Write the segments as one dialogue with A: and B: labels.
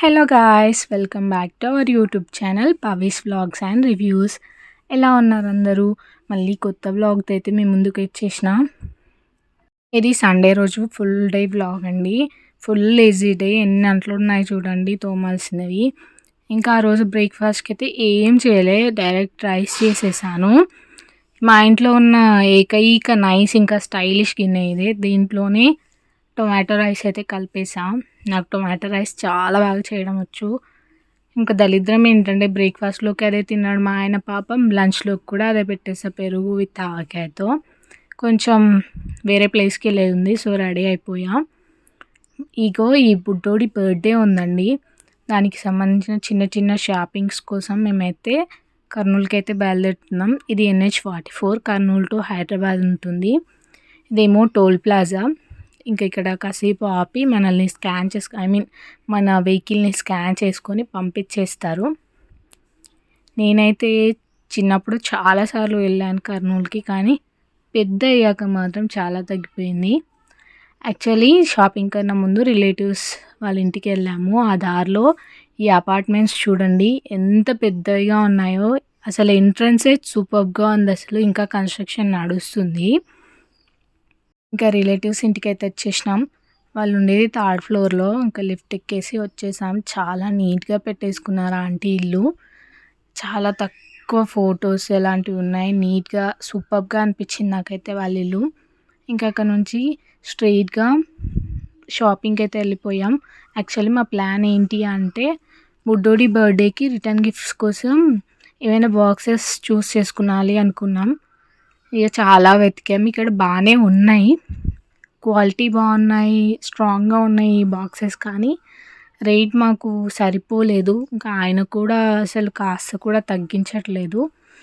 A: Hello guys, welcome back to our YouTube channel Pavi's vlogs and reviews. ఎలా ఉన్నారు అందరూ? మళ్ళీ కొత్త వ్లాగ్తో అయితే మీ ముందుకు వచ్చేసిన. ఇది సండే రోజు ఫుల్ డే వ్లాగ్ అండి. Full lazy day. ఎన్ని అంట్లు ఉన్నాయి చూడండి తోమాల్సినవి. ఇంకా ఆ రోజు బ్రేక్ఫాస్ట్కి అయితే ఏం చేయలే, డైరెక్ట్ రైస్ చేసేసాను. మా ఇంట్లో ఉన్న ఏకైక నైస్ ఇంకా స్టైలిష్ గిన్నె ఇదే. దీంట్లోనే టొమాటో రైస్ అయితే కలిపేసా. నాకు టొమాటో రైస్ చాలా బాగా చేయడం వచ్చు. ఇంకా దరిద్రం ఏంటంటే బ్రేక్ఫాస్ట్లోకి అదే తిన్నాడు మా ఆయన పాపం, లంచ్లోకి కూడా అదే పెట్టేసా, పెరుగు విత్ ఆవకాయతో. కొంచెం వేరే ప్లేస్కి వెళ్ళేది ఉంది, సో రెడీ అయిపోయా. ఇగో ఈ బుడ్డోడి బర్త్డే ఉందండి, దానికి సంబంధించిన చిన్న చిన్న షాపింగ్స్ కోసం మేమైతే కర్నూలుకి అయితే బయలుదేరుతున్నాం. ఇది NH44 కర్నూలు టు హైదరాబాద్ ఉంటుంది. ఇదేమో టోల్ ప్లాజా. ఇంకా ఇక్కడ కాసేపు ఆపి మనల్ని స్కాన్ మన వెహికల్ని స్కాన్ చేసుకొని పంపించేస్తారు. నేనైతే చిన్నప్పుడు చాలాసార్లు వెళ్ళాను కర్నూలుకి, కానీ పెద్ద అయ్యాక మాత్రం చాలా తగ్గిపోయింది. యాక్చువల్లీ షాపింగ్ కన్నా ముందు రిలేటివ్స్ వాళ్ళ ఇంటికి వెళ్ళాము. ఆ దారిలో ఈ అపార్ట్మెంట్స్ చూడండి ఎంత పెద్దగా ఉన్నాయో. అసలు ఎంట్రన్సే సూపర్గా ఉంది, అసలు ఇంకా కన్స్ట్రక్షన్ నడుస్తుంది. ఇంకా రిలేటివ్స్ ఇంటికి అయితే వచ్చేసినాం. వాళ్ళు ఉండేది థర్డ్ ఫ్లోర్లో. ఇంకా లిఫ్ట్ ఎక్కేసి వచ్చేసాం. చాలా నీట్గా పెట్టేసుకున్నారు ఆంటీ ఇల్లు. చాలా తక్కువ ఫొటోస్ ఎలాంటివి ఉన్నాయి, నీట్గా సూపర్గా అనిపించింది నాకైతే వాళ్ళ ఇల్లు. ఇంకా అక్కడ నుంచి స్ట్రెయిట్గా షాపింగ్కి అయితే వెళ్ళిపోయాం. యాక్చువల్లీ మా ప్లాన్ ఏంటి అంటే బుడ్డోడి బర్త్డేకి రిటర్న్ గిఫ్ట్స్ కోసం ఏమైనా బాక్సెస్ చూస్ చేసుకునాలి అనుకున్నాం. ఇక చాలా వెతికాము, ఇక్కడ బాగానే ఉన్నాయి, క్వాలిటీ బాగున్నాయి, స్ట్రాంగ్గా ఉన్నాయి ఈ బాక్సెస్. కానీ రేట్ మాకు సరిపోలేదు. ఇంకా ఆయన కూడా అసలు కాస్త కూడా తగ్గించట్లేదు.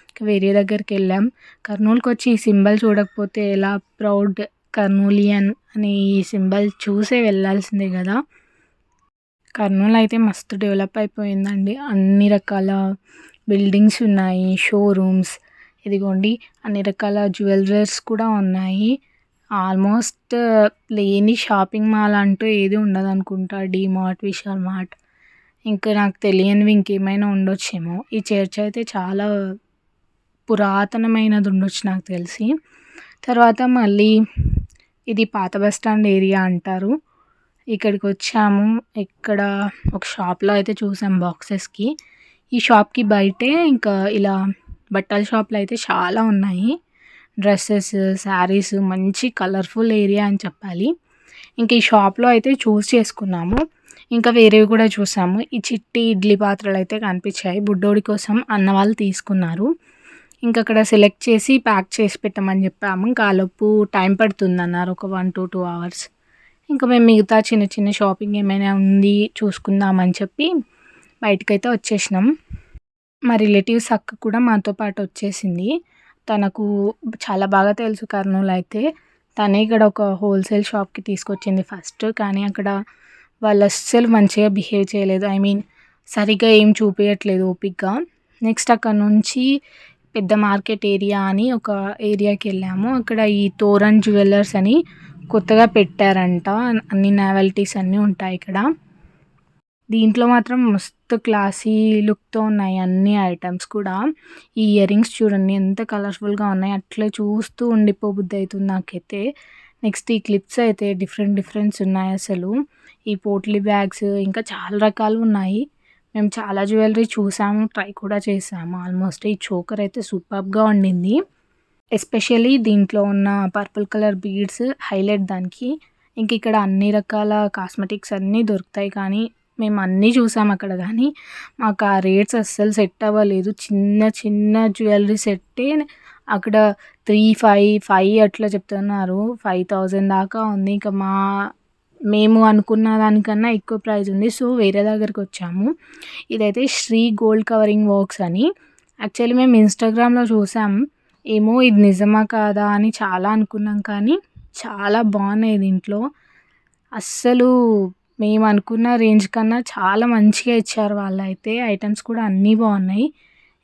A: ఇంకా వేరే దగ్గరికి వెళ్ళాం. కర్నూలుకి వచ్చి ఈ సింబల్ చూడకపోతే ఎలా? ప్రౌడ్ కర్నూలియన్ అనే ఈ సింబల్ చూసే వెళ్ళాల్సిందే కదా. కర్నూలు అయితే మస్తు డెవలప్ అయిపోయిందండి. అన్ని రకాల బిల్డింగ్స్ ఉన్నాయి, షోరూమ్స్, ఇదిగోండి అన్ని రకాల జ్యువెలరీస్ కూడా ఉన్నాయి. ఆల్మోస్ట్ లేని షాపింగ్ మాల్ అంటూ ఏది ఉండదు అనుకుంటా. డీమార్ట్, విశాల్ మార్ట్, ఇంకా నాకు తెలియనివి ఇంకేమైనా ఉండొచ్చేమో. ఈ చర్చ్ అయితే చాలా పురాతనమైనది ఉండొచ్చు నాకు తెలిసి. తర్వాత మళ్ళీ ఇది పాత బస్ స్టాండ్ ఏరియా అంటారు. ఇక్కడికి వచ్చాము. ఇక్కడ ఒక షాప్లో అయితే చూసాం బాక్సెస్కి. ఈ షాప్కి బయటే ఇంకా ఇలా బట్టల షాప్లు అయితే చాలా ఉన్నాయి. డ్రెస్సెస్, శారీస్, మంచి కలర్ఫుల్ ఏరియా అని చెప్పాలి. ఇంక ఈ షాప్లో అయితే చూస్ చేసుకున్నాము. ఇంకా వేరేవి కూడా చూసాము. ఈ చిట్టి ఇడ్లీ పాత్రలు అయితే కనిపించాయి, బుడ్డోడి కోసం అన్న వాళ్ళు తీసుకున్నారు. ఇంకా అక్కడ సెలెక్ట్ చేసి ప్యాక్ చేసి పెట్టమని చెప్పాము. ఇంకా ఆలోపు టైం పడుతుంది అన్నారు, ఒక 1 to 2 hours. ఇంకా మేము మిగతా చిన్న చిన్న షాపింగ్ ఏమైనా ఉంది చూసుకుందామని చెప్పి బయటకైతే వచ్చేసినాం. మా రిలేటివ్స్ అక్క కూడా మాతో పాటు వచ్చేసింది. తనకు చాలా బాగా తెలుసు కర్నూలు అయితే. తనే ఇక్కడ ఒక హోల్సేల్ షాప్కి తీసుకొచ్చింది ఫస్ట్. కానీ అక్కడ వాళ్ళు అస్సలు మంచిగా బిహేవ్ చేయలేదు. సరిగ్గా ఏం చూపించట్లేదు ఓపిక్గా. నెక్స్ట్ అక్కడ నుంచి పెద్ద మార్కెట్ ఏరియా అని ఒక ఏరియాకి వెళ్ళాము. అక్కడ ఈ తోరణ్ జ్యువెలర్స్ అని కొత్తగా పెట్టారంట. అన్ని నావెల్టీస్ అన్నీ ఉంటాయి ఇక్కడ. దీంట్లో మాత్రం మస్తు క్లాసీ లుక్తో ఉన్నాయి అన్ని ఐటమ్స్ కూడా. ఈ ఇయర్ రింగ్స్ చూడండి ఎంత కలర్ఫుల్గా ఉన్నాయి, అట్లా చూస్తూ ఉండిపోబుద్ది అవుతుంది నాకైతే. నెక్స్ట్ ఈ క్లిప్స్ అయితే డిఫరెంట్స్ ఉన్నాయి అసలు. ఈ పోట్లీ బ్యాగ్స్ ఇంకా చాలా రకాలు ఉన్నాయి. మేము చాలా జ్యువెలరీ చూసాము, ట్రై కూడా చేసాము ఆల్మోస్ట్. ఈ చోకర్ అయితే సూపర్గా ఉండింది. ఎస్పెషల్లీ దీంట్లో ఉన్న పర్పుల్ కలర్ బీడ్స్ హైలైట్ దానికి. ఇంక ఇక్కడ అన్ని రకాల కాస్మెటిక్స్ అన్నీ దొరుకుతాయి, కానీ మేము అన్నీ చూసాము అక్కడ. కానీ మాకు ఆ రేట్స్ అస్సలు సెట్ అవ్వలేదు. చిన్న చిన్న జ్యువెలరీ సెట్టే అక్కడ 3, 5 అట్లా చెప్తున్నారు. 5,000 దాకా ఉంది. ఇంకా మేము అనుకున్న దానికన్నా ఎక్కువ ప్రైస్ ఉంది. సో వేరే దగ్గరికి వచ్చాము. ఇదైతే శ్రీ గోల్డ్ కవరింగ్ వర్క్స్ అని. యాక్చువల్లీ మేము ఇన్స్టాగ్రామ్లో చూసాము. ఏమో ఇది నిజమా కాదా అని చాలా అనుకున్నాం, కానీ చాలా బాగున్నాయి దీంట్లో. అస్సలు మేము అనుకున్న రేంజ్ కన్నా చాలా మంచిగా ఇచ్చారు వాళ్ళైతే. ఐటమ్స్ కూడా అన్నీ బాగున్నాయి.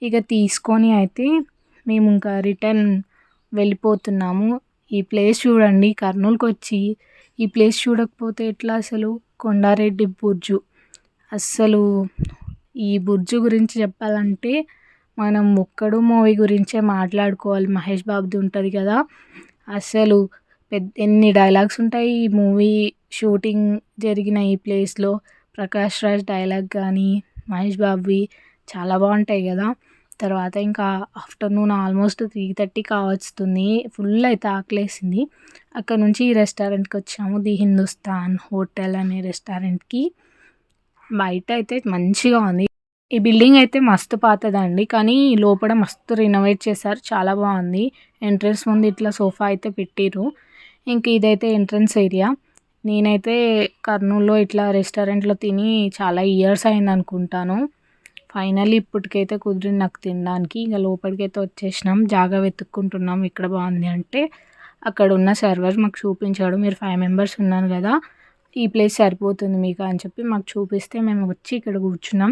A: ఇక తీసుకొని అయితే మేము ఇంకా రిటర్న్ వెళ్ళిపోతున్నాము. ఈ ప్లేస్ చూడండి, కర్నూలుకి వచ్చి ఈ ప్లేస్ చూడకపోతే ఎట్లా? అసలు కొండారెడ్డి బుర్జు అస్సలు ఈ 'బుర్జు' గురించి చెప్పాలంటే మనం 'ఒక్కడు' మూవీ గురించే మాట్లాడుకోవాలి. మహేష్ బాబుది ఉంటది కదా! అసలు ఎన్ని డైలాగ్స్ ఉంటాయి ఈ మూవీ షూటింగ్ జరిగిన ఈ ప్లేస్‌లో. ప్రకాష్ రాజ్ డైలాగ్ గానీ, మహేష్ బాబువి చాలా బావుంటాయి గదా! తర్వాత ఇంకా ఆఫ్టర్‌నూన్ ఆల్మోస్ట్ 3:30 కావస్తుంది. ఫుల్ అయితే ఆకలేసింది. అక్కడ నుంచి ఈ రెస్టారెంట్‌కొచ్చాము. 'ది హిందుస్థాన్ హోటల్' అనే రెస్టారెంట్‌కి. బయట అయితే మంచిగా ఉంది. ఈ బిల్డింగ్ అయితే మస్తు పాతదండి. కానీ లోపల మస్తు రినోవేట్ చేశారు. చాలా బావుంది. ఎంట్రన్స్ ముందు ఇట్లా సోఫా అయితే పెట్టిర్రు. ఇంక ఇదైతే ఎంట్రన్స్ ఏరియా. నేనైతే కర్నూల్‌లో ఇట్లా రెస్టారెంట్‌లో తిని చాలా ఇయర్స్ అయిందనుకుంటాను. ఫైనల్లీ ఇప్పటికైతే కుదిరింది నాకు తినడానికి. ఇక లోపలికైతే వచ్చేసినాం. జాగా వెతుక్కుంటున్నాం ఎక్కడ బావుంది అంటే, అక్కడున్న సర్వర్ మాకు చూపించాడు. మీరు 5 మెంబర్స్ ఉన్నారు గదా! ఈ ప్లేస్ సరిపోతుంది మీకు అని చెప్పి మాకు చూపిస్తే మేము వచ్చి ఇక్కడ కూర్చున్నాం.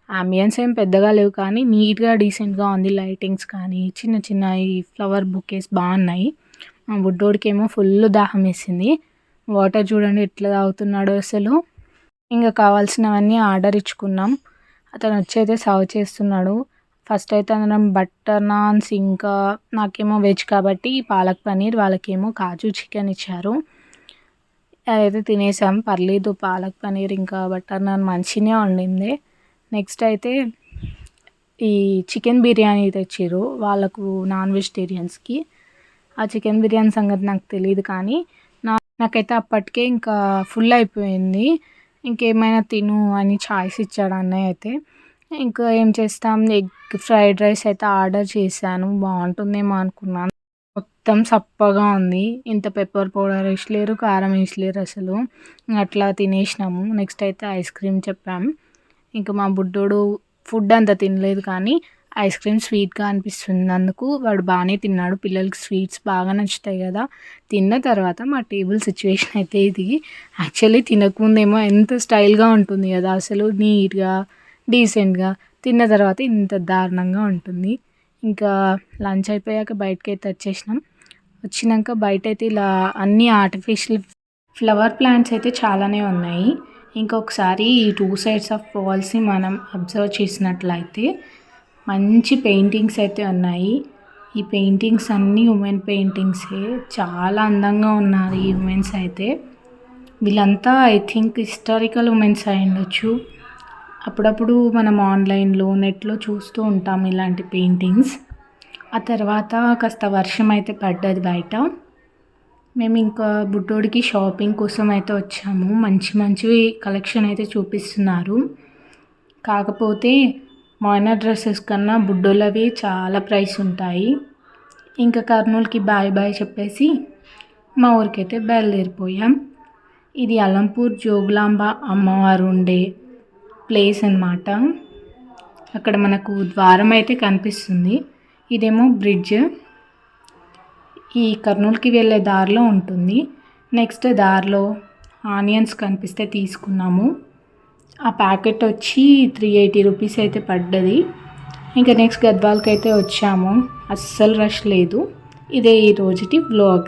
A: యాంబియన్స్ ఏం పెద్దగా లేవు కానీ నీట్‌గా, డీసెంట్‌గా ఉంది. లైటింగ్స్ కానీ, చిన్న చిన్నయి ఫ్లవర్ బొకేస్ బావున్నాయి. మా బుడ్డోడికేమో ఫుల్లు దాహమేసింది. వాటర్ చూడండి ఎట్లా తాగుతున్నాడో అసలు. ఇంక కావాల్సినవన్నీ ఆర్డర్ ఇచ్చుకున్నాం. అతనొచ్చి అయితే సర్వ్ చేస్తున్నాడు. ఫస్ట్ అయితే అతను బటర్ నాన్స్, ఇంకా నాకేమో వెజ్ కాబట్టి పాలక్ పన్నీర్, వాళ్ళకేమో కాజు చికెన్ ఇచ్చారు. అదైతే తినేసాం. పర్లేదు పాలక్ పన్నీర్ ఇంకా బటర్ నాన్ మంచిగనే ఉండింది. నెక్స్ట్ అయితే ఈ చికెన్ బిర్యానీ తెచ్చిర్రు. వాళ్ళకు నాన్ వెజిటేరియన్స్‌కి. ఆ చికెన్ బిర్యానీ సంగతి నాకు తెలీదు కానీ నాకైతే అప్పటికే ఇంకా ఫుల్ అయిపోయింది. ఇంకేమైనా తిను అని చాయిస్ ఇచ్చాడు అన్నయ్య అయితే. ఇంకా ఏం చేస్తాం, ఎగ్ ఫ్రైడ్ రైస్ అయితే ఆర్డర్ చేశాను. బావుంటుందేమో అనుకున్నాను. మొత్తం సప్పగా ఉంది. ఇంత పెప్పర్ పౌడర్ ఏసలేరు, కారం ఏసలేరు అసలు. అట్లా తినేసినాము. నెక్స్ట్ అయితే ఐస్ క్రీమ్ చెప్పాం. ఇంక మా బుడ్డోడు ఫుడ్ అంత తినలేదు కానీ ఐస్ క్రీమ్ స్వీట్‌గా అనిపిస్తున్నందుకు వాడు బానే తిన్నాడు. పిల్లలకి స్వీట్స్ బాగా నచ్చుతాయి గదా! తిన్న తర్వాత మా టేబుల్ సిట్యుయేషన్ అయితే ఇది. యాక్చువల్లీ తినకముందేమో ఎంత స్టైల్‌గా ఉంటుంది గదా! అసలు నీట్‌గా, డీసెంట్‌గా. తిన్న తర్వాత ఇంత దారుణంగా ఉంటుంది. ఇంకా లంచ్ అయిపోయాక బయటకైతే వచ్చేసినాం. వచ్చినంక బయటైతే ఇలా అన్నీ ఆర్టిఫిషియల్ ఫ్లవర్ ప్లాంట్స్ అయితే చాలానే ఉన్నాయి. ఇంకొకసారి ఈ 2 సైడ్స్ ఆఫ్ వాల్స్‌ని మనం అబ్జర్వ్ చేసినట్లయితే మంచి పెయింటింగ్స్ అయితే ఉన్నాయి. ఈ పెయింటింగ్స్ అన్నీ ఉమెన్ పెయింటింగ్సే. చాలా అందంగా ఉన్నారు ఈ ఉమెన్స్ అయితే. వీళ్ళంతా ఐ థింక్ హిస్టారికల్ ఉమెన్స్ అయ్యుండొచ్చు. అప్పుడప్పుడు మనం ఆన్‌లైన్‌లో, నెట్‌లో చూస్తూ ఉంటాం ఇలాంటి పెయింటింగ్స్. ఆ తర్వాత కాస్త వర్షం అయితే పడ్డది బయట. మేము ఇంకా బుడ్డోడికి షాపింగ్ కోసం అయితే వచ్చాము. మంచి మంచివి కలెక్షన్ అయితే చూపిస్తున్నారు. కాకపోతే మైనర్ డ్రెస్సెస్ కన్నా బుడ్డోళ్ళవి చాలా ప్రైస్ ఉంటాయి. ఇంకా కర్నూలుకి బాయ్ బాయ్ చెప్పేసి మా ఊరికైతే బయలుదేరిపోయాం. ఇది అలంపూర్ జోగులాంబ అమ్మవారు ఉండే ప్లేస్ అన్నమాట. అక్కడ మనకు ద్వారం అయితే కనిపిస్తుంది. ఇదేమో బ్రిడ్జ్. ఈ కర్నూలుకి వెళ్ళే దారిలో ఉంటుంది. నెక్స్ట్ దారిలో ఆనియన్స్ కనిపిస్తే తీసుకున్నాము. ఆ ప్యాకెట్ వచ్చి 380 రూపీస్ అయితే పడ్డది. ఇంకా నెక్స్ట్ గద్వాల్కి అయితే వచ్చాము. అస్సలు రష్ లేదు. ఇదే ఈ రోజుటి వ్లాగ్.